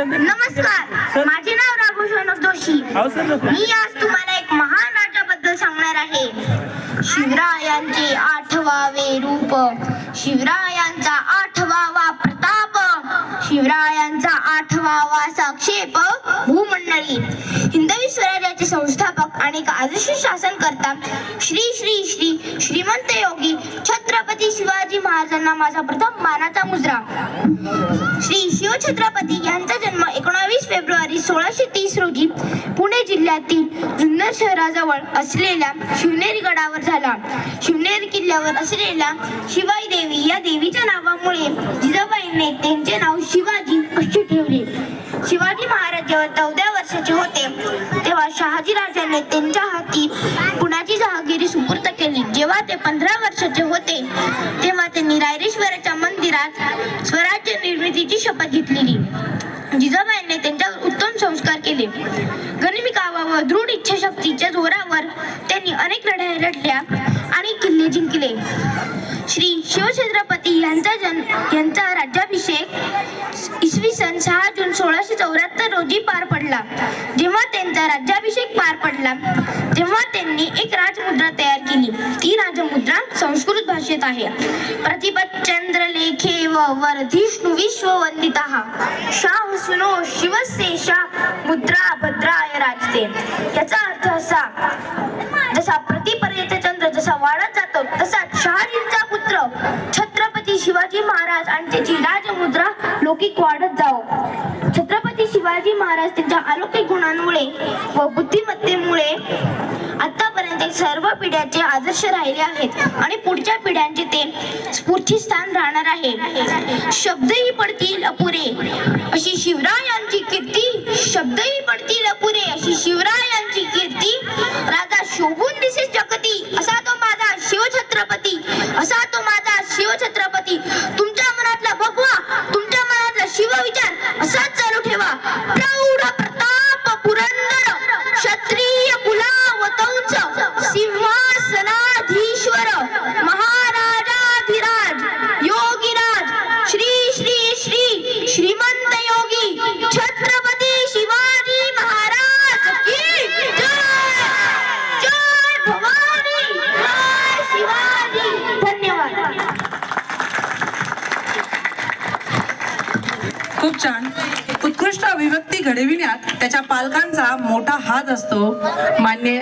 नमस्कार, माझे नाव राघव जोशी. मी आज तुम्हाला एक महान राजाबद्दल सांगणार आहे. शिवरायांचे 8वे रूप, शिवरायांचा 8वा प्रताप, शिवरायांचा 8वा संक्षेप भूमंडळी. हिंदवी स्वराज्याचे संस्थापक आणि आदर्श शासनकर्ता श्री श्री श्री श्रीमंत योगी छत्रपती शिवाजी महाराजांना माझा प्रथम मानाचा मुजरा. श्री शिवछत्रपती यांचा जन्म 19 फेब्रुवारी 1630 रोजी पुणे जिल्ह्यातील जुन्नर शहराजवळ असलेल्या शिवनेरी गडावर झाला. शिवनेरी किल्ल्यावर असलेल्या शिवाई देवी या देवीच्या नावामुळे जिजाबाईंनी त्यांचे नाव शिवाजी असे ठेवले. शिवाजी महाराज जेव्हा 14 वर्षाचे होते तेव्हा शहाजी राजाने त्यांच्या हाती पुण्याची जहागिरी सुपूर्द केली. जेव्हा ते 15 वर्षाचे होते तेव्हा त्यांनी रायरेश्वराच्या मंदिरात स्वराज्य निर्मितीची शपथ घेतलेली. जिजाबाईंनी त्यांच्यावर उत्तम संस्कार केले. गनिमिकावा व दृढ इच्छाशक्तीच्या जोरावर त्यांनी अनेक लढाई लढल्या आणि किल्ले जिंकले. श्री शिवछत्रपती यांचा राज्याभिषेक इसवी सन 6 जून 1674 रोजी पार पडला. जेव्हा त्यांचा राज्याभिषेक पार पडला तेव्हा त्यांनी एक राजमुद्रा तयार केली. ती राजमुद्रा संस्कृत भाषेत आहे. प्रतिपत चंद्रलेखे व वर्धिष्णु विश्ववंदितः शाह सुनो शिवसेशा मुद्रा भद्राय राजते. याचा अर्थ असा, जसा प्रतिपर्यंत चंद्र जसा वाढत जातो तसा शहाजींचा पुत्र छत्रपती शिवाजी महाराज आणि त्याची राजमुद्रा लौकिक वाढत जाओ. छत्रपती शिवाजी महाराज त्यांच्या अलौकिक गुणांमुळे व बुद्धिमत्तेमुळे आतापर्यंत सर्व पिढ्यांचे आदर्श राहिले आहेत आणि पुढच्या पिढ्यांचे ते स्फूर्तिस्थान राहणार आहे. शब्दही पडतील अपुरे अशी शिवरायांची कीर्ती, शब्दही पडतील अपुरे अशी शिवरायांची कीर्ती. राजा शोभून दिसे जगती असा तो माझा शिवछत्रपती, असा तो माझा शिवछत्रपती. तुमच्या मनातला भगवा, तुमच्या मनातला शिवविचार असाच चालू ठेवा. प्रौढ प्रताप पुरंदर क्षत्रिय कुलावतंस सिंहासनाधीश्वर महाराजाधिराज योगीराज श्री श्री श्री श्रीमंत योगी छत्रपती शिवाजी महाराज की जय. जय भवानी, जय शिवाजी. धन्यवाद. खूप छान. उत्कृष्ट अभिव्यक्ती घडविण्यात त्याच्या पालकांचा मोठा हात असतो. मान्य